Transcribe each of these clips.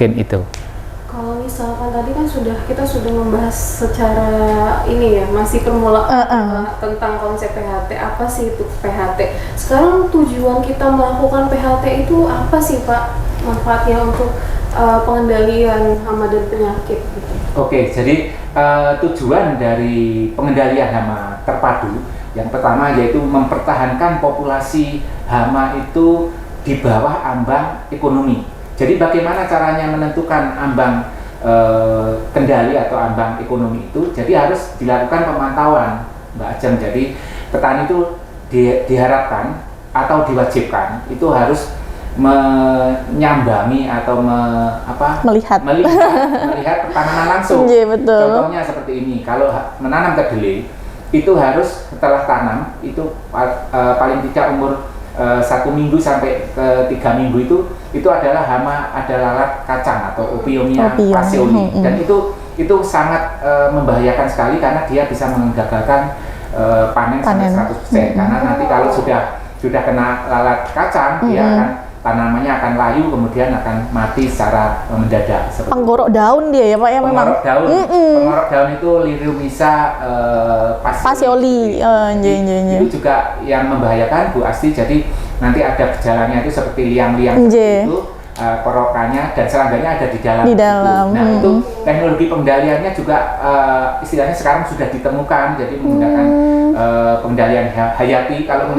Mungkin itu. Kalau misalkan tadi kan kita sudah membahas secara ini ya, masih permulaan tentang konsep PHT, apa sih itu PHT. Sekarang tujuan kita melakukan PHT itu apa sih Pak? Manfaatnya untuk pengendalian hama dan penyakit gitu. Oke, jadi tujuan dari pengendalian hama terpadu yang pertama yaitu mempertahankan populasi hama itu di bawah ambang ekonomi. Jadi bagaimana caranya menentukan ambang kendali atau ambang ekonomi itu? Jadi harus dilakukan pemantauan, Mbak Ajeng. Jadi petani itu diharapkan atau diwajibkan itu harus menyambangi atau melihat tanaman langsung. Yeah, betul. Contohnya seperti ini, kalau menanam kedelai itu harus setelah tanam itu paling tidak umur 1 minggu sampai ke 3 minggu itu adalah hama ada lalat kacang atau Opiumia fascioli, dan itu sangat membahayakan sekali karena dia bisa menggagalkan panen sampai 100%. Karena nanti kalau sudah kena lalat kacang dia akan tanamannya akan layu, kemudian akan mati secara mendadak. Penggorok daun dia ya Pak ya memang. Penggorok daun itu Liriumisa fascioli. Itu juga yang membahayakan Bu Asti. Jadi nanti ada gejalanya itu seperti liang-liang itu, korokannya dan serangganya ada di dalam. Nah itu teknologi pengendaliannya juga istilahnya sekarang sudah ditemukan. Jadi menggunakan pengendalian hayati. Kalau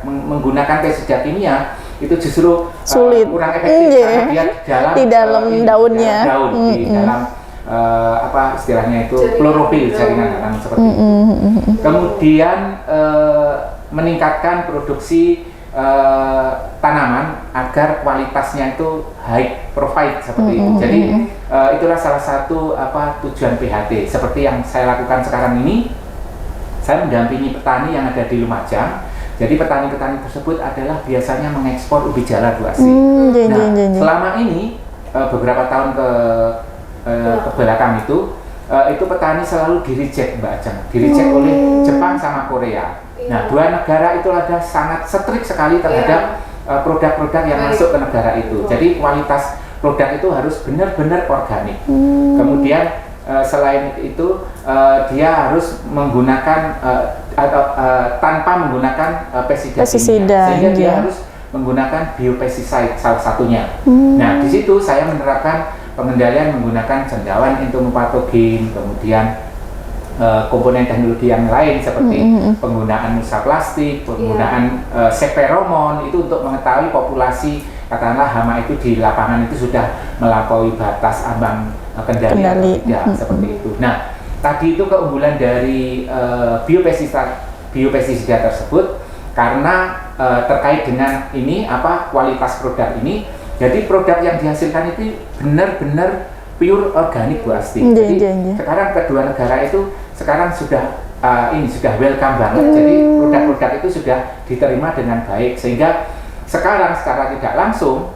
menggunakan pestisida kimia itu justru sulit, kurang efektif karena dia di dalam daunnya, di dalam istilahnya itu klorofil, jaringan tanam seperti itu. Kemudian meningkatkan produksi tanaman agar kualitasnya itu high profile seperti itu. Jadi itulah salah satu tujuan PHT. Seperti yang saya lakukan sekarang ini, saya mendampingi petani yang ada di Lumajang. Jadi petani-petani tersebut adalah biasanya mengekspor ubi jalar Bu Asti. Selama ini beberapa tahun ke belakang itu petani selalu di-reject Mbak Ajeng, di-reject oleh Jepang sama Korea. Nah, dua negara itu ada sangat strict sekali terhadap produk-produk yang masuk ke negara itu. Jadi kualitas produk itu harus benar-benar organik. Kemudian selain itu dia harus menggunakan tanpa menggunakan pestisida, sehingga dia harus menggunakan biopestiside salah satunya. Nah, di situ saya menerapkan pengendalian menggunakan cendawan entomopatogen, kemudian komponen teknologi yang lain seperti penggunaan musa plastik, penggunaan seferomon itu untuk mengetahui populasi katakanlah hama itu di lapangan itu sudah melampaui batas ambang kendali atau tidak, seperti itu. Nah, tadi itu keunggulan dari biopestisida tersebut karena terkait dengan ini kualitas produk ini. Jadi produk yang dihasilkan itu benar-benar pure organik Bu Asti. Jadi sekarang kedua negara itu sekarang sudah sudah welcome banget. Jadi produk-produk itu sudah diterima dengan baik, sehingga sekarang secara tidak langsung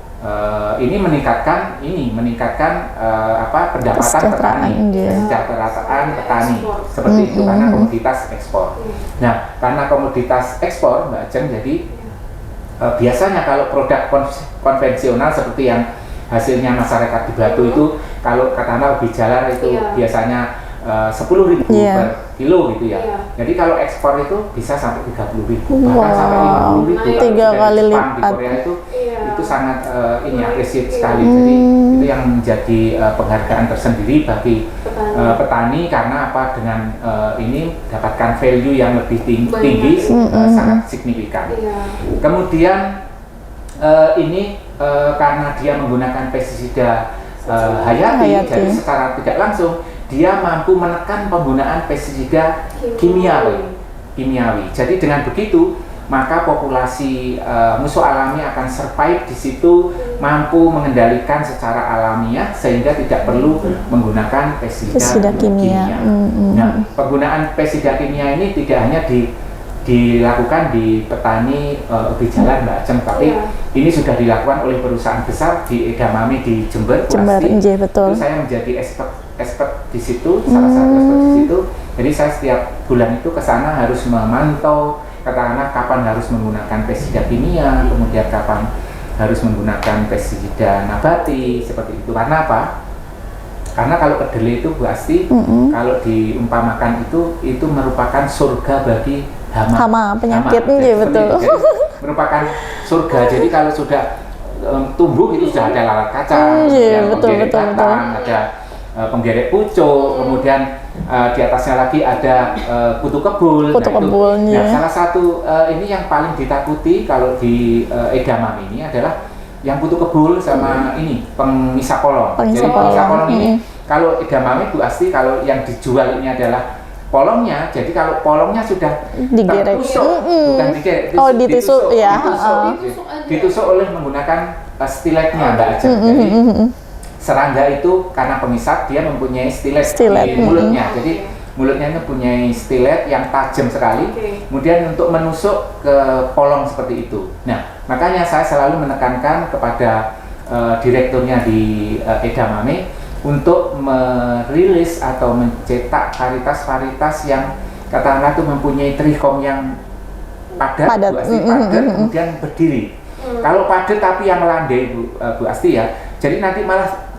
ini meningkatkan pendapatan petani, kesejahteraan petani seperti itu karena komoditas ekspor. Nah, karena komoditas ekspor Mbak Ajeng, jadi biasanya kalau produk konvensional seperti yang hasilnya masyarakat di Batu itu, kalau katakanlah ubi jalar itu biasanya 10.000 per kilo gitu ya. Jadi kalau ekspor itu bisa sampai 30.000 bahkan sampai 50.000. 3 kali lipat. Di Korea itu sangat agresif sekali. Jadi itu yang menjadi penghargaan tersendiri bagi petani karena dengan ini dapatkan value yang lebih tinggi sangat signifikan. Kemudian ini karena dia menggunakan pestisida hayati, jadi secara tidak langsung dia mampu menekan penggunaan pestisida kimiawi. Jadi dengan begitu maka populasi musuh alami akan survive di situ, mampu mengendalikan secara alamiah sehingga tidak perlu menggunakan pestisida kimia. Nah, penggunaan pestisida kimia ini tidak hanya dilakukan di petani ubi jalar Mbak Ajeng, tapi ini sudah dilakukan oleh perusahaan besar di Edamame di Jember. Betul. Itu saya menjadi expert di situ, salah satu expert di situ. Jadi saya setiap bulan itu ke sana harus memantau katakanlah kapan harus menggunakan pestisida kimia, kemudian kapan harus menggunakan pestisida nabati seperti itu. Karena apa? Karena kalau kedelai itu Bu Asti, kalau diumpamakan itu merupakan surga bagi hama penyakit, Jadi, betul. jadi merupakan surga. Jadi kalau sudah tumbuh itu sudah ada lalat kacang, betul. ada penggeret pucuk, kemudian di atasnya lagi ada kutu kebul. Nah, salah satu ini yang paling ditakuti kalau di edamame ini adalah yang kutu kebul sama ini pengisa polong. Jadi pengisa polong ini kalau edamame Bu Asti, kalau yang dijual ini adalah polongnya. Jadi kalau polongnya sudah tertusuk, bukan digeret, ditusuk oleh menggunakan stiletnya Mbak Ajeng. Jadi serangga itu karena pengisap dia mempunyai stilet di mulutnya. Jadi mulutnya itu mempunyai stilet yang tajam sekali. Kemudian untuk menusuk ke polong seperti itu. Nah, makanya saya selalu menekankan kepada direkturnya di edamame untuk merilis atau mencetak varietas-varietas yang katakanlah itu mempunyai trichom yang padat. Bu Asti, padat kemudian berdiri. Kalau padat tapi yang melandai Bu Asti ya, jadi nanti malah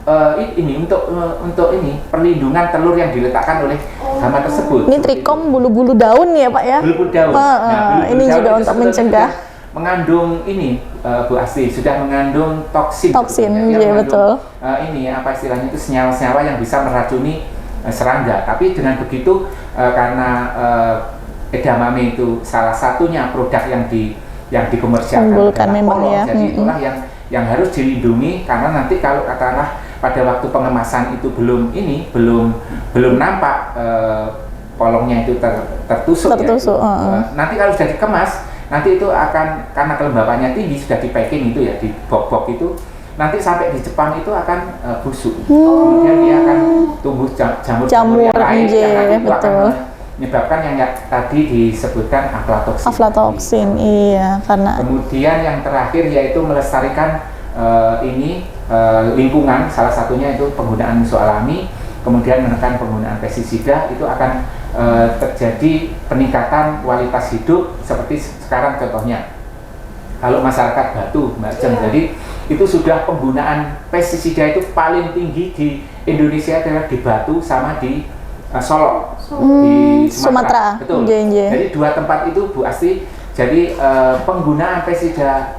ini untuk ini perlindungan telur yang diletakkan oleh hama tersebut. Ini trichom bulu-bulu daun ya Pak ya? Bulu-bulu daun. Nah, ini juga untuk mencegah. Mengandung ini Bu Asti sudah mengandung toksin. Iya betul. Ini apa istilahnya itu senyawa-senyawa yang bisa meracuni serangga. Tapi dengan begitu karena edamame itu salah satunya produk yang dikomersialkan polong, jadi itulah yang harus dilindungi, karena nanti kalau katakanlah pada waktu pengemasan itu belum nampak polongnya itu tertusuk. Ya, nanti kalau sudah dikemas, nanti itu akan, karena kelembabannya tinggi, sudah di packing itu ya, di box itu, nanti sampai di Jepang itu akan busuk. Kemudian dia akan tumbuh jamur yang lain yang nanti itu akan menyebabkan yang tadi disebutkan aflatoksin. Iya, karena kemudian yang terakhir yaitu melestarikan lingkungan, salah satunya itu penggunaan musuh alami, kemudian menekan penggunaan pestisida, itu akan terjadi peningkatan kualitas hidup seperti sekarang contohnya. Kalau masyarakat Batu, Mbak Ajeng, jadi itu sudah penggunaan pestisida itu paling tinggi di Indonesia adalah di Batu sama di Solok, di Sumatera. Betul. Jadi dua tempat itu Bu Asti, jadi penggunaan pestisida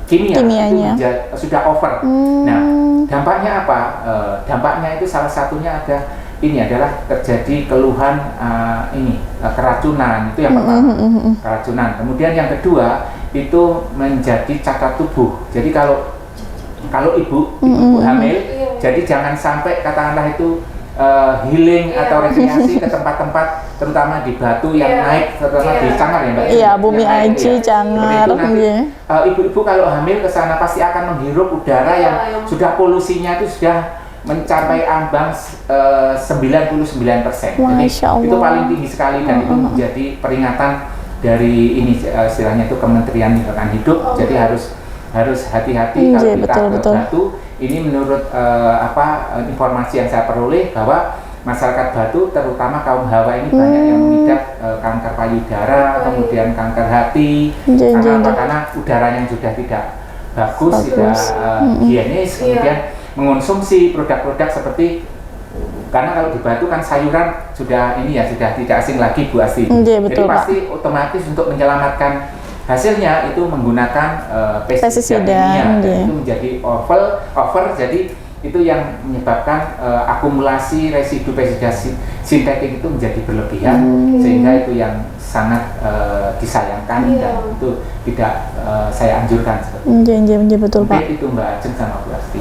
kimianya itu sudah over. Nah, dampaknya apa? Dampaknya itu salah satunya adalah terjadi keluhan keracunan, itu yang pertama, keracunan. Kemudian yang kedua itu menjadi cacat tubuh. Jadi kalau ibu hamil, jadi jangan sampai katakanlah itu healing atau rekreasi ke tempat-tempat terutama di Batu yang naik, terutama di Cangar ya Mbak. Iya, Bumi Aji, Cangar. Ibu-ibu kalau hamil ke sana pasti akan menghirup udara yang sudah polusinya itu sudah mencapai ambang 99%. Jadi itu paling tinggi sekali, dan itu menjadi peringatan dari ini istilahnya itu Kementerian Lingkungan Hidup. Jadi harus hati-hati kalau kita ke Batu. Ini menurut informasi yang saya peroleh bahwa masyarakat Batu terutama kaum Hawa ini banyak yang mengidap kanker payudara, kemudian kanker hati. Karena udaranya sudah tidak bagus. Tidak higienis, kemudian mengonsumsi produk-produk seperti, karena kalau di Batu kan sayuran sudah tidak asing lagi Bu Asti. Jadi pasti otomatis untuk menyelamatkan hasilnya itu menggunakan pestisida kimia, dan itu menjadi over, jadi itu yang menyebabkan akumulasi residu pestisida sintetik itu menjadi berlebihan, sehingga itu yang sangat disayangkan dan itu tidak saya anjurkan. Betul Pak. Itu Mbak Ajeng sama Bu Asti.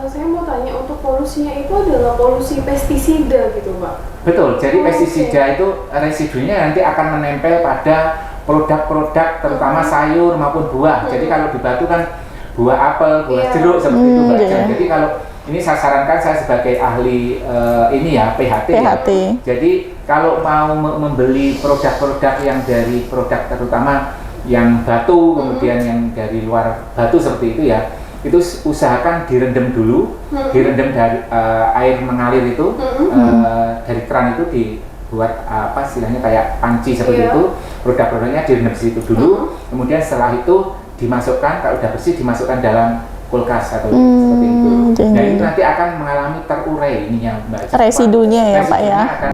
Saya mau tanya, untuk polusinya itu adalah polusi pestisida gitu Pak? Betul, jadi pestisida itu residunya nanti akan menempel pada produk-produk terutama sayur maupun buah. Jadi kalau di Batu kan buah apel, buah jeruk seperti itu Mbak Ajeng. Jadi kalau ini saya sarankan, saya sebagai ahli PHT. Ya. Jadi kalau mau membeli produk-produk yang dari produk terutama yang Batu, kemudian yang dari luar Batu seperti itu ya, itu usahakan direndam dulu, direndam dari air mengalir itu, dari keran itu dibuat istilahnya kayak panci seperti itu, produk-produknya direndam di situ dulu, kemudian setelah itu dimasukkan, kalau udah bersih dimasukkan dalam kulkas atau seperti itu. Dan itu nanti akan mengalami terurai ini yang Mbak. Residunya ya Pak ya. Akan